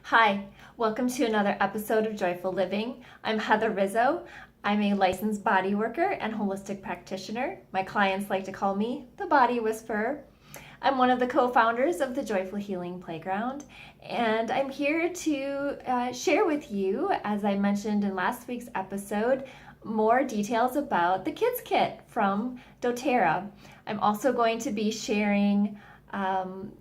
Hi, welcome to another episode of Joyful Living. I'm Heather Rizzo. I'm a licensed body worker and holistic practitioner. My clients like to call me the Body Whisperer. I'm one of the co-founders of the Joyful Healing Playground, and I'm here to share with you, as I mentioned in last week's episode, more details about the Kids Kit from doTERRA. I'm also going to be sharing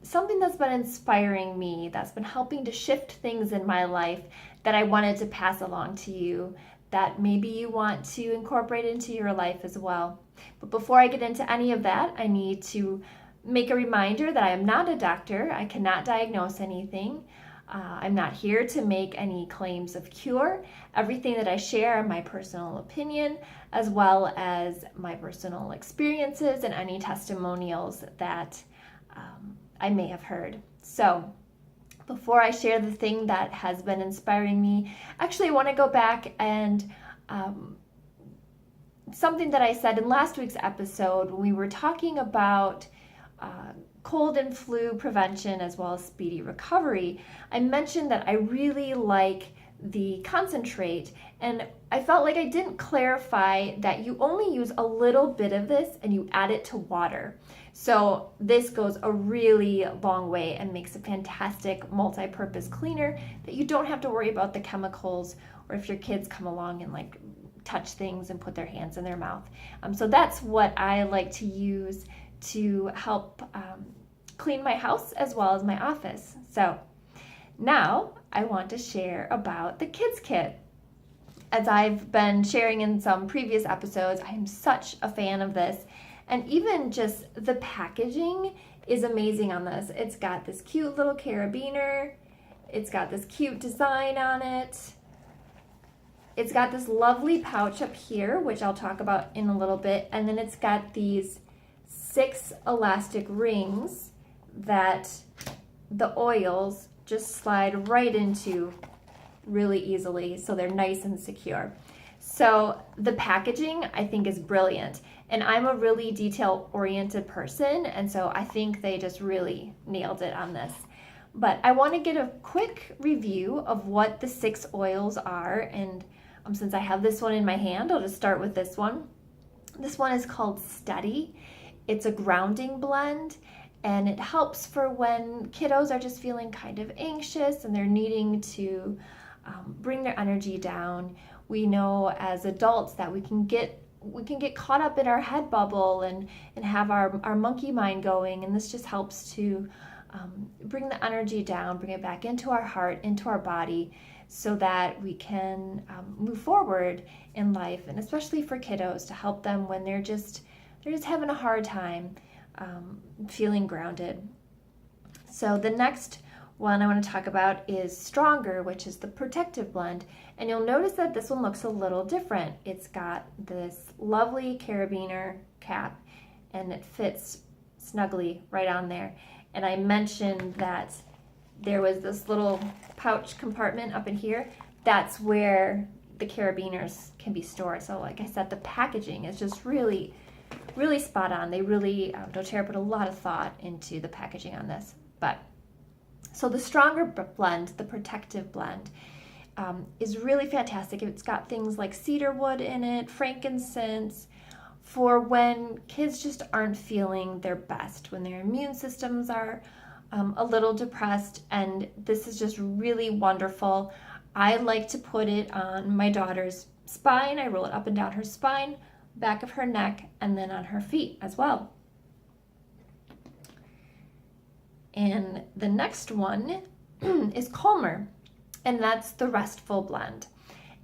something that's been inspiring me, that's been helping to shift things in my life that I wanted to pass along to you, that maybe you want to incorporate into your life as well. But before I get into any of that, I need to make a reminder that I am not a doctor. I cannot diagnose anything. I'm not here to make any claims of cure. Everything that I share are my personal opinion, as well as my personal experiences and any testimonials that I may have heard. So before I share the thing that has been inspiring me, actually I want to go back and something that I said in last week's episode when we were talking about cold and flu prevention as well as speedy recovery. I mentioned that I really like the concentrate, and I felt like I didn't clarify that you only use a little bit of this and you add it to water. So this goes a really long way and makes a fantastic multi-purpose cleaner that you don't have to worry about the chemicals, or if your kids come along and like touch things and put their hands in their mouth. So that's what I like to use to help clean my house as well as my office. So now I want to share about the Kids Kit. As I've been sharing in some previous episodes, I am such a fan of this. And even just the packaging is amazing on this. It's got this cute little carabiner. It's got this cute design on it. It's got this lovely pouch up here, which I'll talk about in a little bit. And then it's got these 6 elastic rings that the oils just slide right into really easily, so they're nice and secure. So the packaging I think is brilliant, and I'm a really detail-oriented person, and so I think they just really nailed it on this. But I want to get a quick review of what the 6 oils are, and since I have this one in my hand, I'll just start with this one. This one is called Steady. It's a grounding blend, and it helps for when kiddos are just feeling kind of anxious and they're needing to bring their energy down. We know as adults that we can get caught up in our head bubble and have our monkey mind going, and this just helps to bring the energy down, bring it back into our heart, into our body, so that we can move forward in life, and especially for kiddos, to help them when they're just having a hard time feeling grounded. So the next one I want to talk about is Stronger, which is the protective blend. And you'll notice that this one looks a little different. It's got this lovely carabiner cap, and it fits snugly right on there. And I mentioned that there was this little pouch compartment up in here. That's where the carabiners can be stored. So like I said, the packaging is just really spot on. They really, doTERRA put a lot of thought into the packaging on this. But so the Stronger blend, the protective blend, is really fantastic. It's got things like cedar wood in it, frankincense, for when kids just aren't feeling their best, when their immune systems are a little depressed, and this is just really wonderful. I like to put it on my daughter's spine. I roll it up and down her spine, back of her neck, and then on her feet as well. And the next one is Calmer, and that's the Restful blend.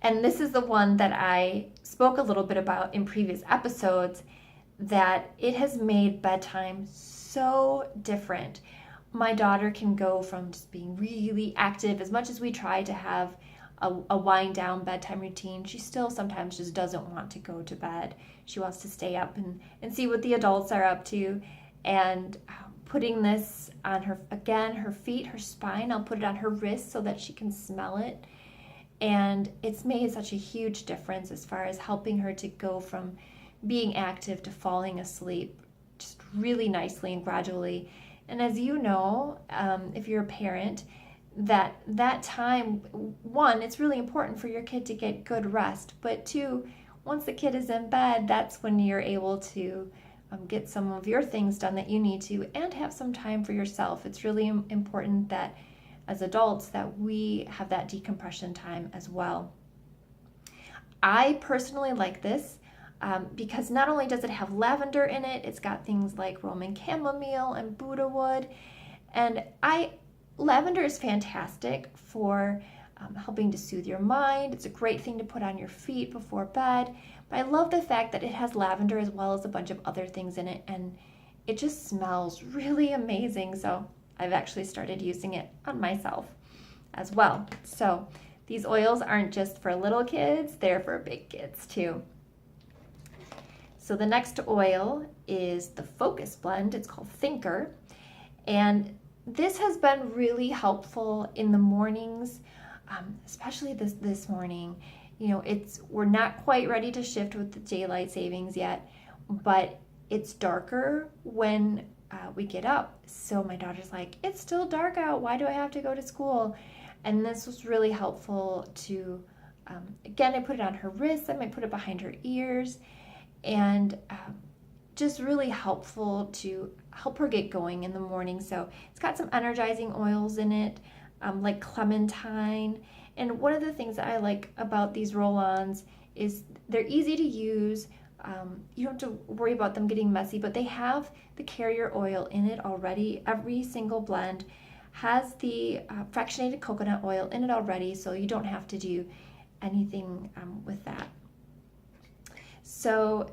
And this is the one that I spoke a little bit about in previous episodes, that it has made bedtime so different. My daughter can go from just being really active. As much as we try to have a wind down bedtime routine, she still sometimes just doesn't want to go to bed. She wants to stay up and see what the adults are up to. And putting this on her, again, her feet, her spine, I'll put it on her wrist so that she can smell it. And it's made such a huge difference as far as helping her to go from being active to falling asleep just really nicely and gradually. And as you know, if you're a parent, that time, one, it's really important for your kid to get good rest, but two, once the kid is in bed, that's when you're able to get some of your things done that you need to, and have some time for yourself. It's really important that as adults that we have that decompression time as well. I personally like this because not only does it have lavender in it, it's got things like Roman chamomile and Buddha wood, and lavender is fantastic for helping to soothe your mind. It's a great thing to put on your feet before bed. But I love the fact that it has lavender as well as a bunch of other things in it, and it just smells really amazing. So I've actually started using it on myself as well. So these oils aren't just for little kids, they're for big kids too. So the next oil is the Focus Blend. It's called Thinker. And this has been really helpful in the mornings, especially this morning. You know, we're not quite ready to shift with the daylight savings yet, but it's darker when we get up. So my daughter's like, it's still dark out. Why do I have to go to school? And this was really helpful to, again, I put it on her wrists. I might put it behind her ears, and just really helpful to help her get going in the morning. So it's got some energizing oils in it, like clementine. And one of the things that I like about these roll-ons is they're easy to use. You don't have to worry about them getting messy, but they have the carrier oil in it already. Every single blend has the fractionated coconut oil in it already, so you don't have to do anything with that. So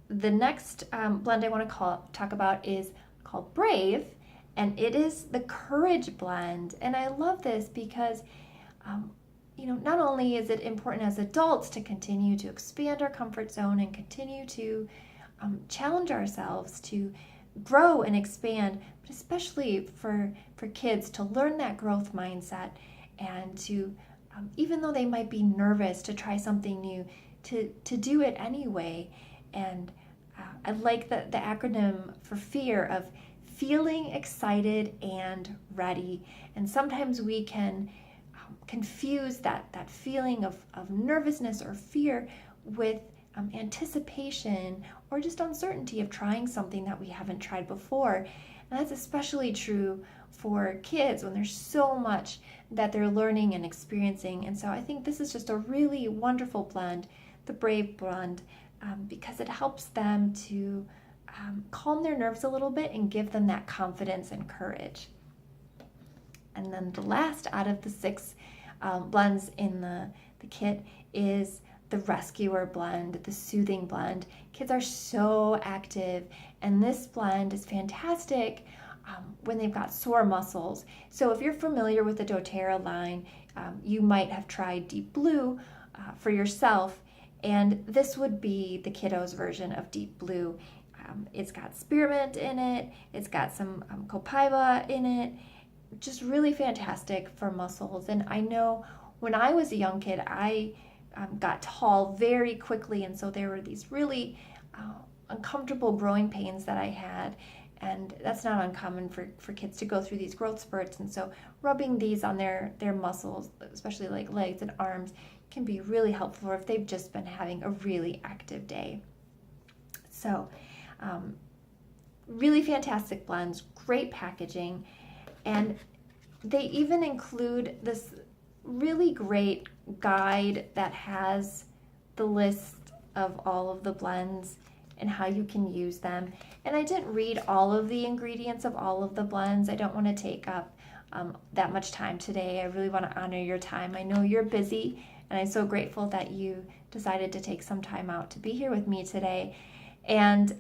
the next blend I want to talk about is called Brave, and it is the Courage blend. And I love this because you know, not only is it important as adults to continue to expand our comfort zone and continue to challenge ourselves to grow and expand, but especially for kids to learn that growth mindset and to, even though they might be nervous to try something new, to do it anyway. And I like the acronym for fear of feeling excited and ready. And sometimes we can confuse that feeling of nervousness or fear with anticipation or just uncertainty of trying something that we haven't tried before. And that's especially true for kids when there's so much that they're learning and experiencing. And so I think this is just a really wonderful blend, the Brave blend, because it helps them to calm their nerves a little bit and give them that confidence and courage. And then the last out of the 6 blends in the kit is the Rescuer blend, the Soothing blend. Kids are so active, and this blend is fantastic when they've got sore muscles. So if you're familiar with the doTERRA line, you might have tried Deep Blue for yourself, and this would be the kiddos version of Deep Blue. It's got spearmint in it, it's got some copaiba in it, just really fantastic for muscles. And I know when I was a young kid, I got tall very quickly, and so there were these really uncomfortable growing pains that I had, and that's not uncommon for kids to go through these growth spurts. And so rubbing these on their muscles, especially like legs and arms, can be really helpful if they've just been having a really active day. So really fantastic blends, great packaging, and they even include this really great guide that has the list of all of the blends and how you can use them. And I didn't read all of the ingredients of all of the blends. I don't want to take up that much time today. I really want to honor your time. I know you're busy, and I'm so grateful that you decided to take some time out to be here with me today. And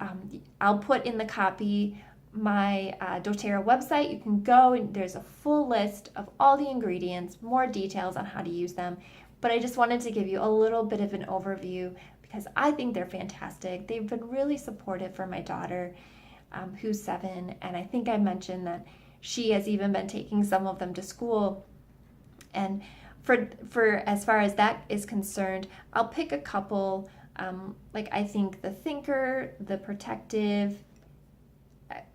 I'll put in the copy my doTERRA website. You can go and there's a full list of all the ingredients, more details on how to use them. But I just wanted to give you a little bit of an overview because I think they're fantastic. They've been really supportive for my daughter, who's 7, and I think I mentioned that she has even been taking some of them to school. And for as far as that is concerned, I'll pick a couple, like I think the Thinker, the Protective,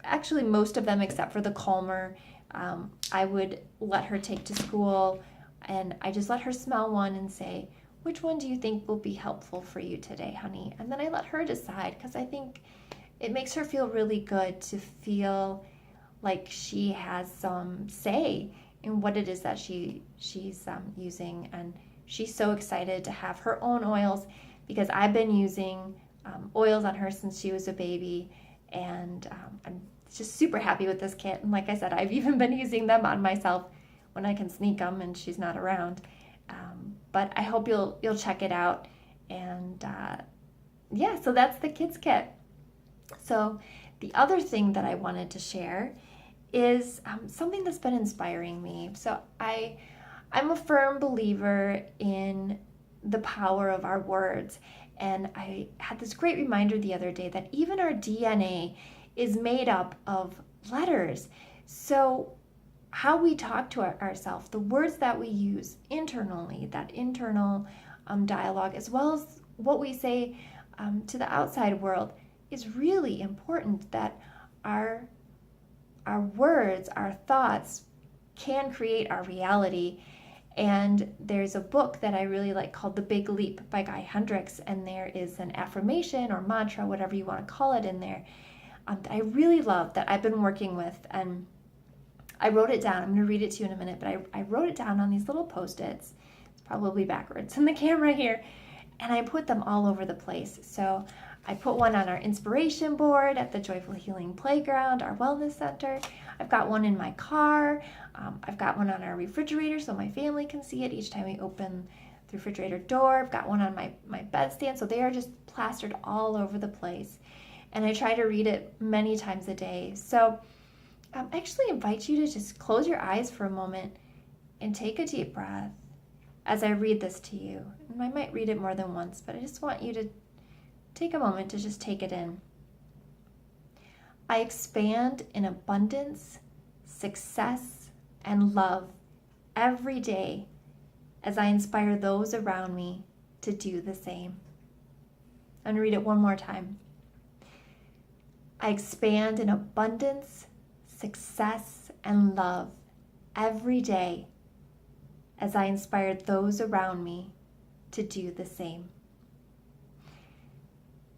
actually most of them except for the Calmer, I would let her take to school, and I just let her smell one and say, which one do you think will be helpful for you today, honey? And then I let her decide, because I think it makes her feel really good to feel like she has some say in what it is that she's using. And she's so excited to have her own oils, because I've been using oils on her since she was a baby, and I'm just super happy with this kit. And like I said, I've even been using them on myself when I can sneak them and she's not around. But I hope you'll check it out. And yeah, so that's the kids kit. So the other thing that I wanted to share is something that's been inspiring me. So I'm a firm believer in the power of our words. And I had this great reminder the other day that even our DNA is made up of letters. So how we talk to ourselves, the words that we use internally, that internal dialogue, as well as what we say to the outside world, is really important. That our words, our thoughts can create our reality. And there's a book that I really like called The Big Leap by Hendricks, and there is an affirmation or mantra, whatever you want to call it, in there that I really love, that I've been working with. And I wrote it down. I'm going to read it to you in a minute, but I wrote it down on these little Post-its. It's probably backwards in the camera here. And I put them all over the place. So I put one on our inspiration board at the Joyful Healing Playground, our wellness center. I've got one in my car. I've got one on our refrigerator so my family can see it each time we open the refrigerator door. I've got one on my bedstand. So they are just plastered all over the place. And I try to read it many times a day. So I actually invite you to just close your eyes for a moment and take a deep breath as I read this to you. And I might read it more than once, but I just want you to take a moment to just take it in. I expand in abundance, success, and love every day as I inspire those around me to do the same. I'm going to read it one more time. I expand in abundance, success, and love every day as I inspire those around me to do the same.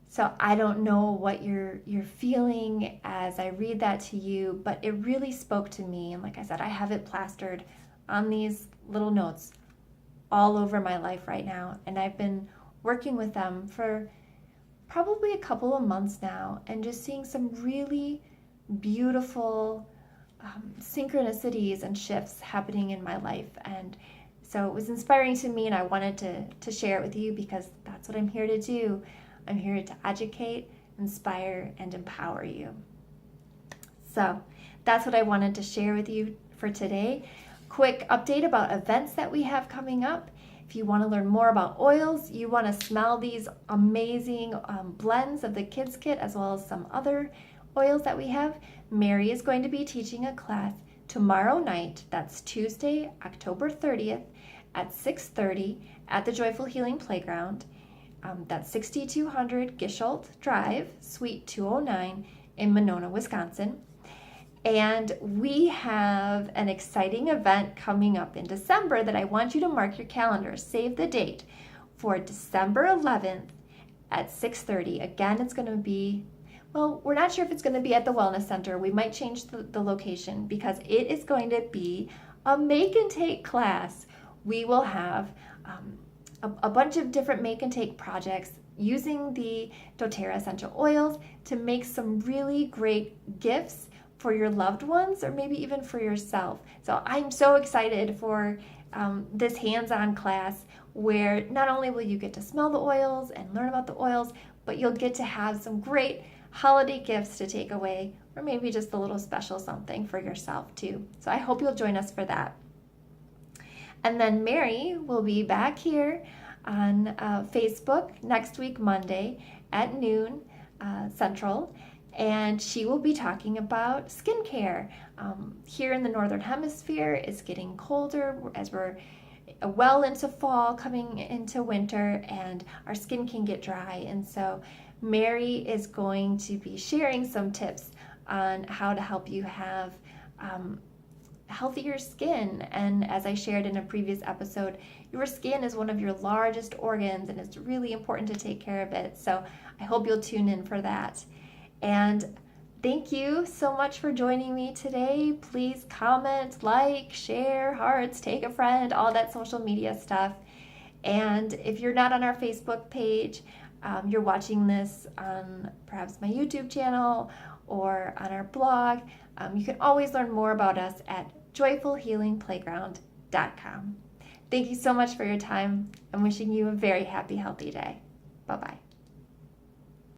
So I don't know what you're feeling as I read that to you, but it really spoke to me. And like I said, I have it plastered on these little notes all over my life right now. And I've been working with them for probably a couple of months now, and just seeing some really beautiful synchronicities and shifts happening in my life. And so it was inspiring to me, and I wanted to share it with you, because that's what I'm here to do. I'm here to educate, inspire, and empower you. So that's what I wanted to share with you for today. Quick update about events that we have coming up. If you want to learn more about oils, you want to smell these amazing blends of the kids kit, as well as some other oils that we have, Mary is going to be teaching a class tomorrow night. That's Tuesday, October 30th at 6:30 at the Joyful Healing Playground. That's 6200 Gisholt Drive, Suite 209 in Monona, Wisconsin. And we have an exciting event coming up in December that I want you to mark your calendar. Save the date for December 11th at 6:30. Again, it's going to be, well, we're not sure if it's going to be at the Wellness Center. We might change the location, because it is going to be a make and take class. We will have a bunch of different make and take projects using the doTERRA essential oils to make some really great gifts for your loved ones, or maybe even for yourself. So I'm so excited for this hands-on class, where not only will you get to smell the oils and learn about the oils, but you'll get to have some great holiday gifts to take away, or maybe just a little special something for yourself too. So I hope you'll join us for that. And then Mary will be back here on Facebook next week, Monday at noon Central. And she will be talking about skincare. Here in the Northern Hemisphere, it's getting colder as we're well into fall, coming into winter, and our skin can get dry. And so Mary is going to be sharing some tips on how to help you have healthier skin. And as I shared in a previous episode, your skin is one of your largest organs and it's really important to take care of it. So I hope you'll tune in for that. And thank you so much for joining me today. Please comment, like, share, hearts, take a friend, all that social media stuff. And if you're not on our Facebook page, you're watching this on perhaps my YouTube channel or on our blog, you can always learn more about us at joyfulhealingplayground.com. Thank you so much for your time. I'm wishing you a very happy, healthy day. Bye-bye.